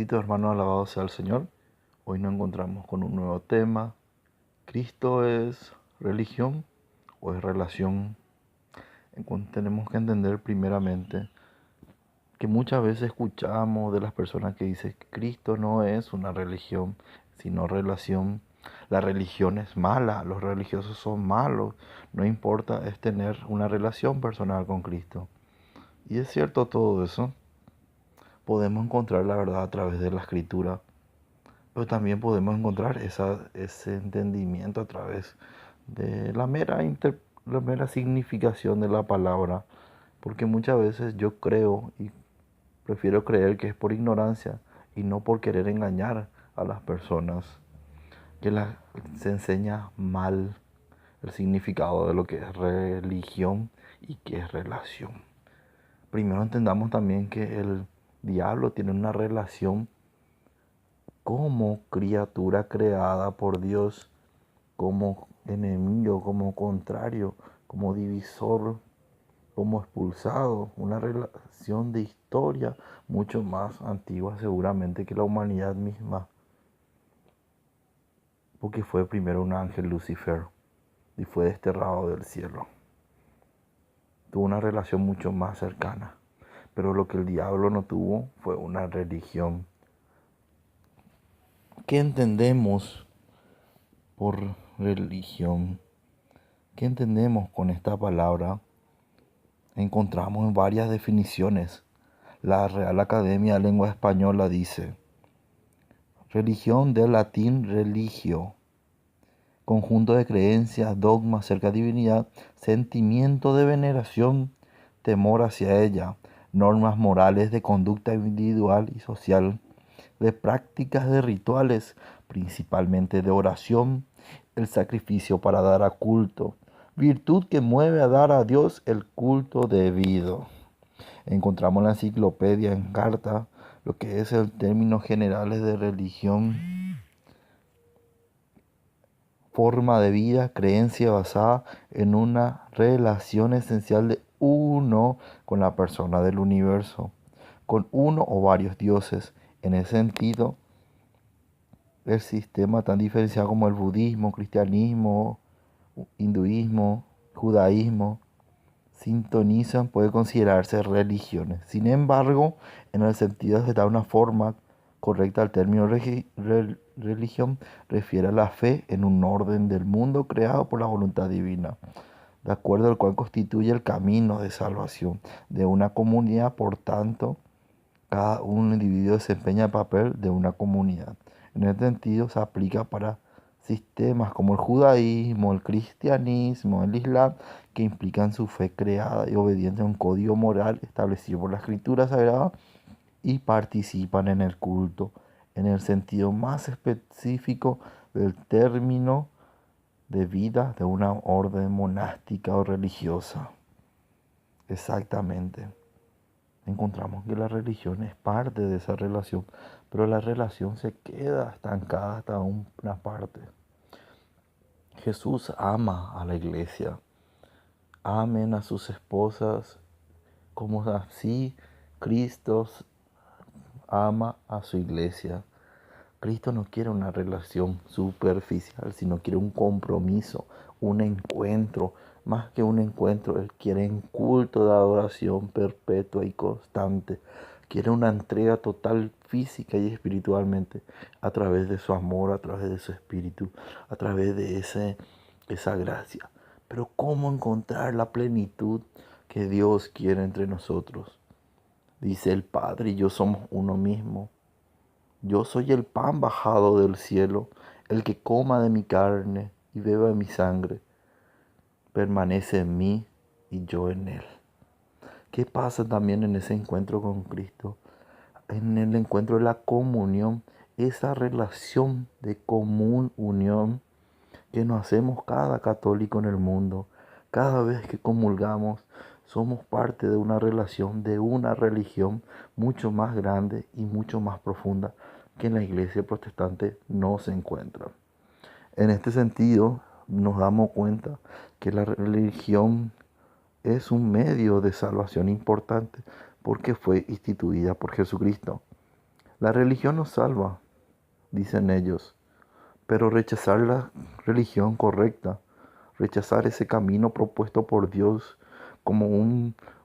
Bendito hermano, alabado sea el Señor. Hoy nos encontramos con un nuevo tema. ¿Cristo es religión o es relación? Tenemos que entender primeramente que muchas veces escuchamos de las personas que dicen que Cristo no es una religión, sino relación. La religión es mala, los religiosos son malos. No importa, es tener una relación personal con Cristo. Y es cierto todo eso. Podemos encontrar la verdad a través de la Escritura. Pero también podemos encontrar ese entendimiento a través de la mera significación de la palabra. Porque muchas veces yo creo y prefiero creer que es por ignorancia y no por querer engañar a las personas, que se enseña mal el significado de lo que es religión y qué es relación. Primero entendamos también que el diablo tiene una relación como criatura creada por Dios, como enemigo, como contrario, como divisor, como expulsado, una relación de historia mucho más antigua seguramente que la humanidad misma, porque fue primero un ángel Lucifer y fue desterrado del cielo. Tuvo una relación mucho más cercana, pero lo que el diablo no tuvo fue una religión. ¿Qué entendemos por religión? ¿Qué entendemos con esta palabra? Encontramos varias definiciones. La Real Academia de Lengua Española dice: religión, del latín religio, conjunto de creencias, dogmas acerca de divinidad, sentimiento de veneración, temor hacia ella, normas morales de conducta individual y social, de prácticas de rituales, principalmente de oración, el sacrificio para dar a culto, virtud que mueve a dar a Dios el culto debido. Encontramos en la enciclopedia en carta lo que es el término generales de religión: forma de vida, creencia basada en una relación esencial de uno con la persona del universo, con uno o varios dioses. En ese sentido, el sistema tan diferenciado como el budismo, cristianismo, hinduismo, judaísmo, sintonizan, puede considerarse religiones. Sin embargo, en el sentido de dar una forma correcta al término religión, refiere a la fe en un orden del mundo creado por la voluntad divina, de acuerdo al cual constituye el camino de salvación de una comunidad. Por tanto, cada un individuo desempeña el papel de una comunidad. En este sentido, se aplica para sistemas como el judaísmo, el cristianismo, el islam, que implican su fe creada y obediente a un código moral establecido por la Escritura Sagrada y participan en el culto, en el sentido más específico del término, de vida de una orden monástica o religiosa. Exactamente. Encontramos que la religión es parte de esa relación, pero la relación se queda estancada hasta una parte. Jesús ama a la iglesia. Amen a sus esposas como así Cristo ama a su iglesia. Cristo no quiere una relación superficial, sino quiere un compromiso, un encuentro. Más que un encuentro, Él quiere un culto de adoración perpetua y constante. Quiere una entrega total física y espiritualmente a través de su amor, a través de su espíritu, a través de esa gracia. Pero ¿cómo encontrar la plenitud que Dios quiere entre nosotros? Dice el Padre y yo somos uno mismo. Yo soy el pan bajado del cielo. El que coma de mi carne y beba de mi sangre permanece en mí y yo en él. ¿Qué pasa también en ese encuentro con Cristo? En el encuentro de la comunión, esa relación de común unión que nos hacemos cada católico en el mundo. Cada vez que comulgamos, somos parte de una relación, de una religión mucho más grande y mucho más profunda que en la iglesia protestante no se encuentra. En este sentido, nos damos cuenta que la religión es un medio de salvación importante porque fue instituida por Jesucristo. La religión nos salva, dicen ellos, pero rechazar la religión correcta, rechazar ese camino propuesto por Dios como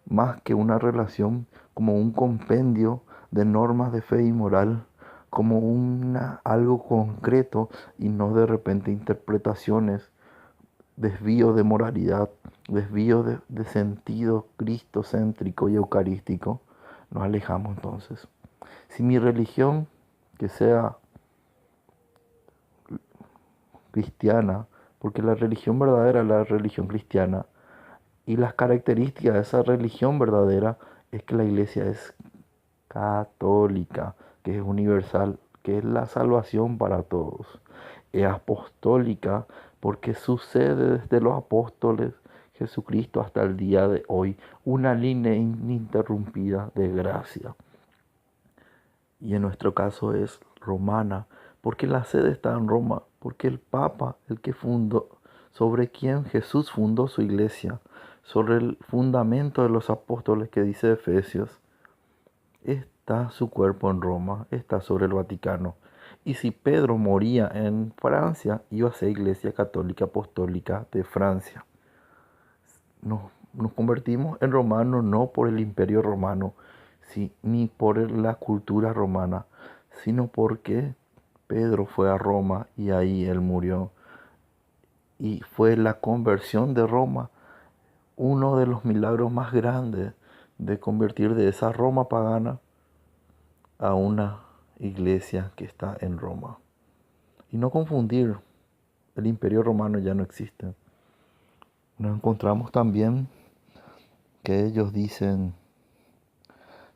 más que una relación, como un compendio de normas de fe y moral, como algo concreto y no de repente interpretaciones, desvío de moralidad, desvío de sentido cristocéntrico y eucarístico, nos alejamos entonces. Si mi religión, que sea cristiana, porque la religión verdadera es la religión cristiana, y las características de esa religión verdadera es que la iglesia es católica, que es universal, que es la salvación para todos. Es apostólica porque sucede desde los apóstoles Jesucristo hasta el día de hoy, una línea ininterrumpida de gracia. Y en nuestro caso es romana, porque la sede está en Roma, porque el Papa, el que fundó, sobre quien Jesús fundó su iglesia, sobre el fundamento de los apóstoles que dice Efesios, está su cuerpo en Roma, está sobre el Vaticano. Y si Pedro moría en Francia, iba a ser Iglesia Católica Apostólica de Francia. Nos convertimos en romanos no por el Imperio Romano, ni por la cultura romana, sino porque Pedro fue a Roma y ahí él murió. Y fue la conversión de Roma uno de los milagros más grandes de convertir de esa Roma pagana a una iglesia que está en Roma. Y no confundir, el Imperio Romano ya no existe. Nos encontramos también que ellos dicen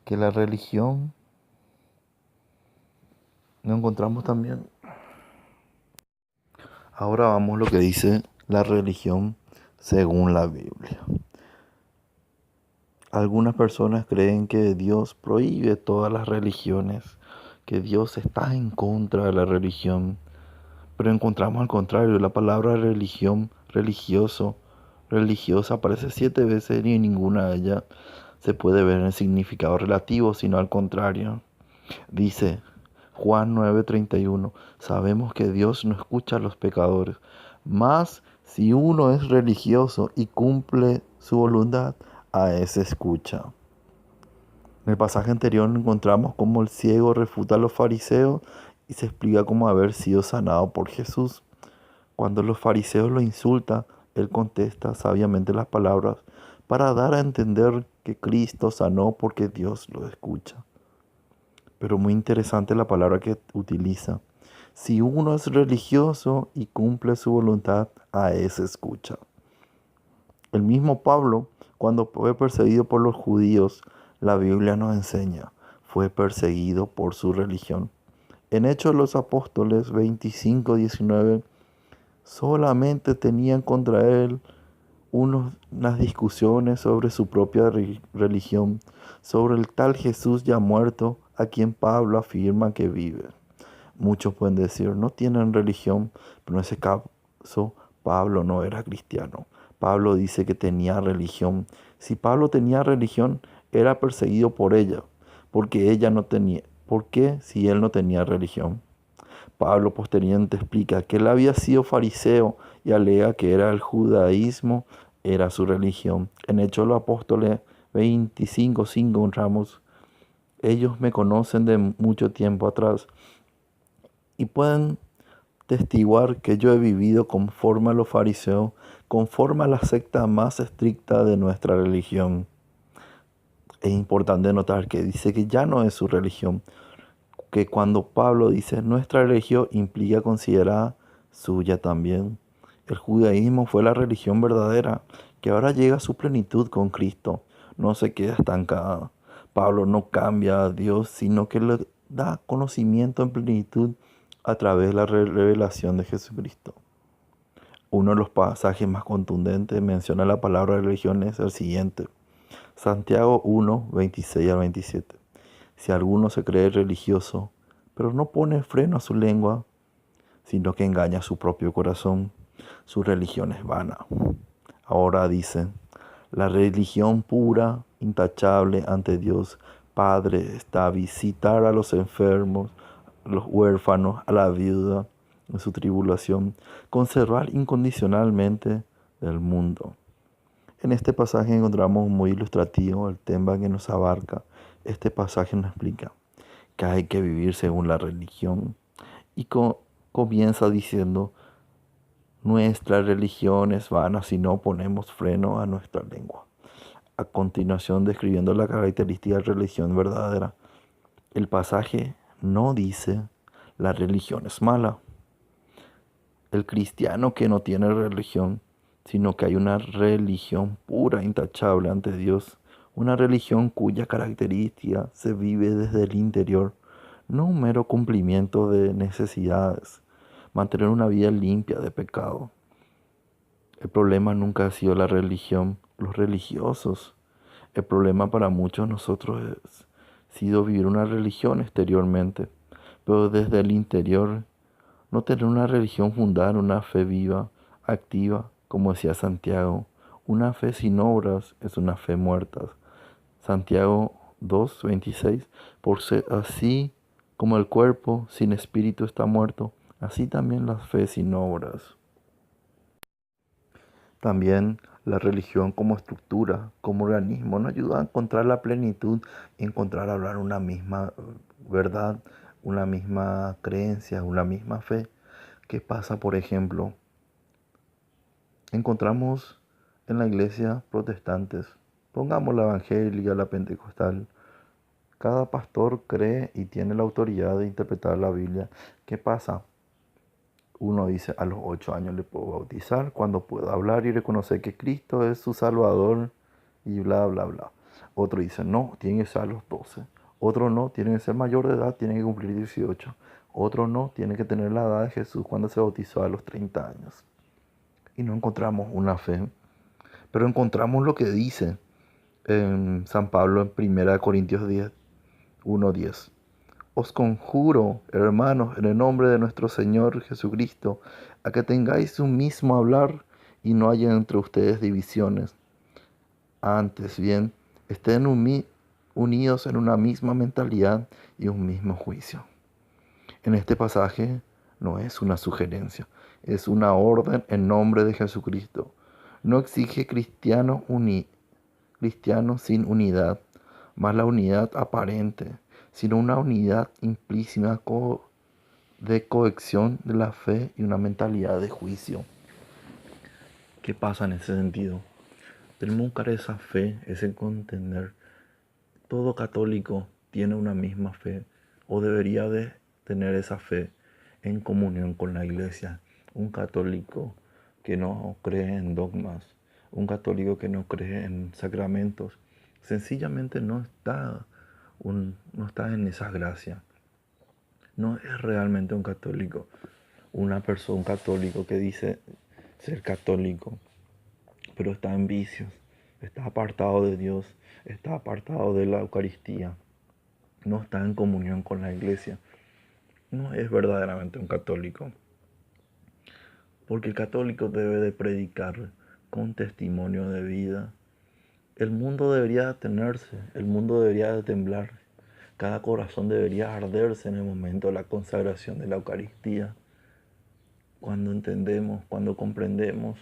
que la religión, nos encontramos también, ahora vamos a lo que dice la religión según la Biblia. Algunas personas creen que Dios prohíbe todas las religiones, que Dios está en contra de la religión, pero encontramos al contrario, la palabra religión, religioso, religiosa aparece 7 veces y en ninguna de ellas se puede ver el significado relativo, sino al contrario. Dice Juan 9:31, sabemos que Dios no escucha a los pecadores, mas si uno es religioso y cumple su voluntad, a ese escucha. En el pasaje anterior encontramos cómo el ciego refuta a los fariseos y se explica cómo haber sido sanado por Jesús. Cuando los fariseos lo insultan, él contesta sabiamente las palabras para dar a entender que Cristo sanó porque Dios lo escucha. Pero muy interesante la palabra que utiliza. Si uno es religioso y cumple su voluntad, a ese escucha. El mismo Pablo, cuando fue perseguido por los judíos, la Biblia nos enseña, fue perseguido por su religión. En Hechos de los Apóstoles 25:19, solamente tenían contra él unas discusiones sobre su propia religión, sobre el tal Jesús ya muerto, a quien Pablo afirma que vive. Muchos pueden decir, no tienen religión, pero en ese caso Pablo no era cristiano. Pablo dice que tenía religión. Si Pablo tenía religión, era perseguido por ella, porque ella no tenía. ¿Por qué si él no tenía religión? Pablo posteriormente explica que él había sido fariseo y alega que era el judaísmo, era su religión. En Hechos de los Apóstoles 25:5 encontramos, ellos me conocen de mucho tiempo atrás y pueden testiguar que yo he vivido conforme a los fariseos, conforme a la secta más estricta de nuestra religión. Es importante notar que dice que ya no es su religión, que cuando Pablo dice nuestra religión implica considerada suya también. El judaísmo fue la religión verdadera, que ahora llega a su plenitud con Cristo, no se queda estancada. Pablo no cambia a Dios, sino que le da conocimiento en plenitud a través de la revelación de Jesucristo. Uno de los pasajes más contundentes menciona la palabra religión es el siguiente. Santiago 1:26-27. Si alguno se cree religioso, pero no pone freno a su lengua, sino que engaña a su propio corazón, su religión es vana. Ahora dice, la religión pura, intachable ante Dios, Padre está a visitar a los enfermos, a los huérfanos, a la viuda en su tribulación, conservar incondicionalmente del mundo. En este pasaje encontramos muy ilustrativo el tema que nos abarca. Este pasaje nos explica que hay que vivir según la religión y comienza diciendo: nuestra religión es vana si no ponemos freno a nuestra lengua. A continuación, describiendo la característica de religión verdadera, el pasaje no dice la religión es mala. El cristiano que no tiene religión, sino que hay una religión pura, intachable ante Dios, una religión cuya característica se vive desde el interior, no un mero cumplimiento de necesidades, mantener una vida limpia de pecado. El problema nunca ha sido la religión, los religiosos. El problema para muchos de nosotros ha sido vivir una religión exteriormente, pero desde el interior no tener una religión fundada en una fe viva, activa, como decía Santiago. Una fe sin obras es una fe muerta. Santiago 2:26. Por ser así como el cuerpo sin espíritu está muerto, así también la fe sin obras. También la religión como estructura, como organismo, nos ayuda a encontrar la plenitud y encontrar hablar una misma verdad, una misma creencia, una misma fe. ¿Qué pasa, por ejemplo? Encontramos en la iglesia protestantes, pongamos la evangélica, la pentecostal, cada pastor cree y tiene la autoridad de interpretar la Biblia. ¿Qué pasa? Uno dice: a los 8 años le puedo bautizar, cuando pueda hablar y reconocer que Cristo es su Salvador y bla, bla, bla. Otro dice: no, tiene que ser a los 12. Otro no, tiene que ser mayor de edad, tiene que cumplir 18. Otro no, tiene que tener la edad de Jesús cuando se bautizó a los 30 años. Y no encontramos una fe, pero encontramos lo que dice en San Pablo en 1 Corintios 1:10. Os conjuro, hermanos, en el nombre de nuestro Señor Jesucristo, a que tengáis un mismo hablar y no haya entre ustedes divisiones. Antes bien, estén unidos en una misma mentalidad y un mismo juicio. En este pasaje no es una sugerencia, es una orden en nombre de Jesucristo. No exige cristianos sin unidad, más la unidad aparente, sino una unidad implícita de cohesión de la fe y una mentalidad de juicio. ¿Qué pasa en ese sentido? Tenemos que buscar esa fe, ese contender. Todo católico tiene una misma fe, o debería de tener esa fe en comunión con la iglesia. Un católico que no cree en dogmas, un católico que no cree en sacramentos, sencillamente no está en esa gracia. No es realmente un católico. Un católico que dice ser católico, pero está en vicios, está apartado de Dios, está apartado de la Eucaristía, no está en comunión con la iglesia, no es verdaderamente un católico. Porque el católico debe de predicar con testimonio de vida. El mundo debería detenerse, el mundo debería de temblar, cada corazón debería arderse en el momento de la consagración de la Eucaristía. Cuando entendemos, cuando comprendemos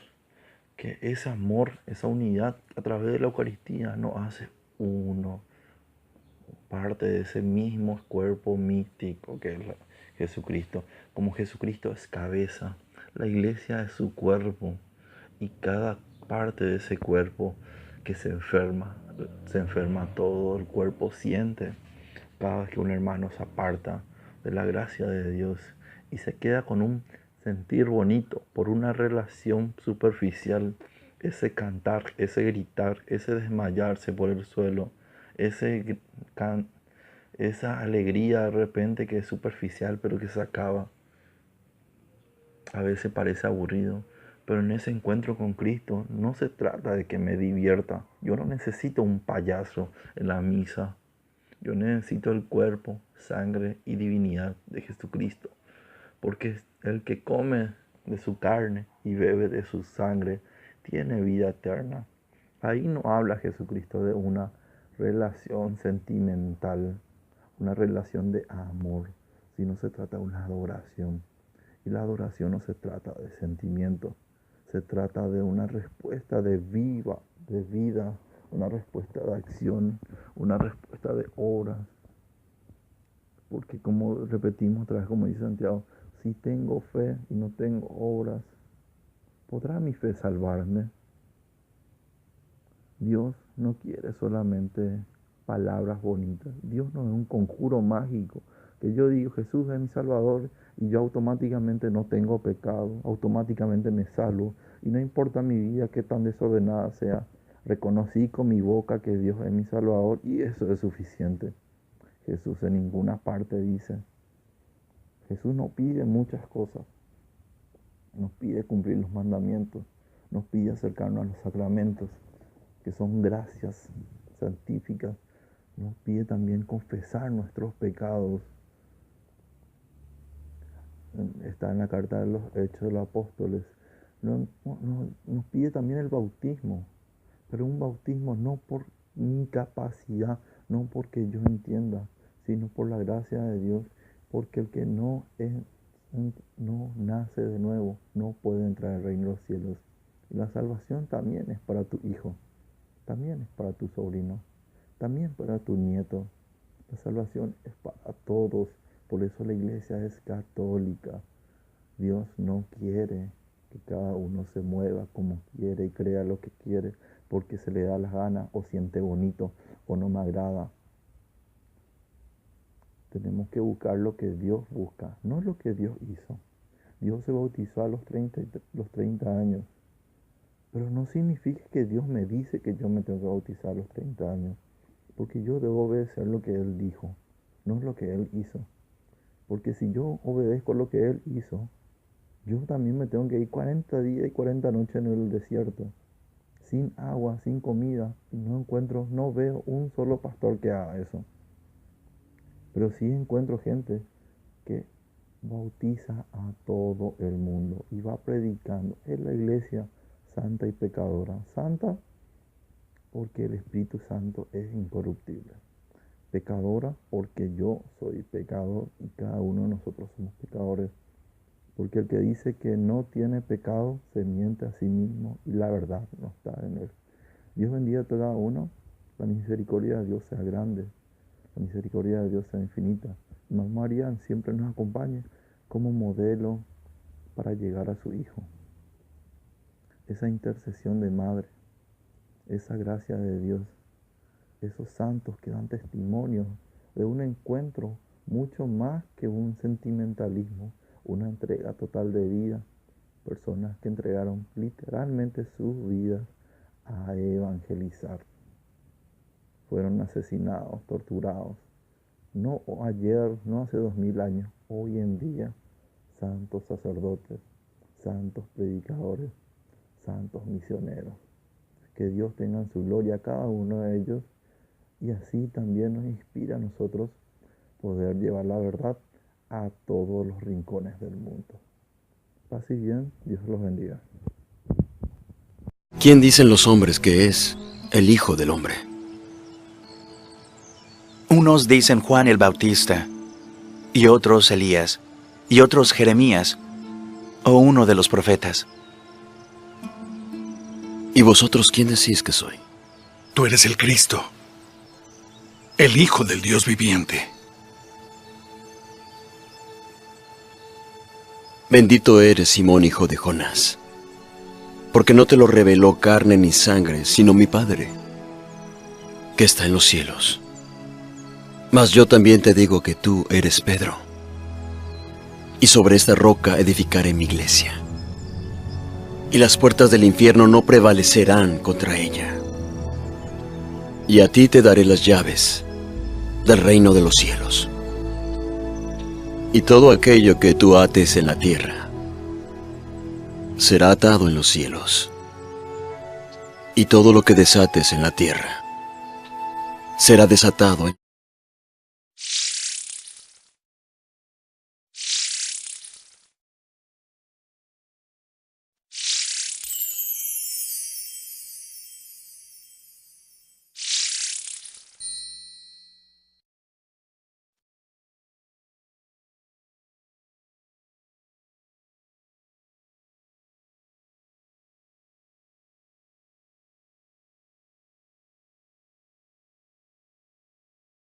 que ese amor, esa unidad a través de la Eucaristía nos hace uno, parte de ese mismo cuerpo místico que es Jesucristo. Como Jesucristo es cabeza, la iglesia es su cuerpo y cada parte de ese cuerpo que se enferma todo el cuerpo siente cada vez que un hermano se aparta de la gracia de Dios y se queda con un sentir bonito por una relación superficial, ese cantar, ese gritar, ese desmayarse por el suelo, esa alegría de repente que es superficial pero que se acaba. A veces parece aburrido, pero en ese encuentro con Cristo no se trata de que me divierta. Yo no necesito un payaso en la misa. Yo necesito el cuerpo, sangre y divinidad de Jesucristo, porque el que come de su carne y bebe de su sangre tiene vida eterna. Ahí no habla Jesucristo de una relación sentimental, una relación de amor, sino se trata de una adoración. Y la adoración no se trata de sentimientos, se trata de una respuesta de vida, una respuesta de acción, una respuesta de obras. Porque como repetimos otra vez, como dice Santiago, si tengo fe y no tengo obras, ¿podrá mi fe salvarme? Dios no quiere solamente palabras bonitas. Dios no es un conjuro mágico. Que yo digo, Jesús es mi Salvador y yo automáticamente no tengo pecado, automáticamente me salvo. Y no importa mi vida qué tan desordenada sea, reconocí con mi boca que Dios es mi Salvador y eso es suficiente. Jesús en ninguna parte dice. Jesús no pide muchas cosas. Nos pide cumplir los mandamientos, nos pide acercarnos a los sacramentos, que son gracias santíficas. Nos pide también confesar nuestros pecados. Está en la carta de los Hechos de los Apóstoles. Nos pide también el bautismo, pero un bautismo no por mi capacidad, no porque yo entienda, sino por la gracia de Dios, porque el que no nace de nuevo no puede entrar al reino de los cielos. Y la salvación también es para tu hijo, también es para tu sobrino, también para tu nieto. La salvación es para todos, por eso la iglesia es católica. Dios no quiere que cada uno se mueva como quiere y crea lo que quiere, porque se le da la gana o siente bonito o no me agrada. Tenemos que buscar lo que Dios busca, no lo que Dios hizo. Dios se bautizó a los 30 años, pero no significa que Dios me dice que yo me tengo que bautizar a los 30 años, porque yo debo obedecer lo que Él dijo, no lo que Él hizo. Porque si yo obedezco lo que Él hizo, yo también me tengo que ir 40 días y 40 noches en el desierto, sin agua, sin comida, y no veo un solo pastor que haga eso. Pero sí encuentro gente que bautiza a todo el mundo y va predicando. Es la iglesia santa y pecadora. Santa porque el Espíritu Santo es incorruptible. Pecadora porque yo soy pecador y cada uno de nosotros somos pecadores. Porque el que dice que no tiene pecado se miente a sí mismo y la verdad no está en él. Dios bendiga a cada uno. La misericordia de Dios sea grande. La misericordia de Dios sea infinita. Y Mamá María siempre nos acompañe como modelo para llegar a su Hijo. Esa intercesión de madre, esa gracia de Dios, esos santos que dan testimonio de un encuentro mucho más que un sentimentalismo, una entrega total de vida. Personas que entregaron literalmente sus vidas a evangelizar. Fueron asesinados, torturados. No ayer, no hace 2000 años, hoy en día, santos sacerdotes, santos predicadores, santos misioneros. Que Dios tenga en su gloria a cada uno de ellos y así también nos inspira a nosotros poder llevar la verdad a todos los rincones del mundo. Paz y bien, Dios los bendiga. ¿Quién dicen los hombres que es el Hijo del Hombre? Unos dicen Juan el Bautista, y otros Elías, y otros Jeremías, o uno de los profetas. ¿Y vosotros quién decís que soy? Tú eres el Cristo, el Hijo del Dios viviente. Bendito eres, Simón, hijo de Jonás, porque no te lo reveló carne ni sangre, sino mi Padre, que está en los cielos. Mas yo también te digo que tú eres Pedro, y sobre esta roca edificaré mi iglesia, y las puertas del infierno no prevalecerán contra ella. Y a ti te daré las llaves del reino de los cielos. Y todo aquello que tú ates en la tierra será atado en los cielos, y todo lo que desates en la tierra será desatado en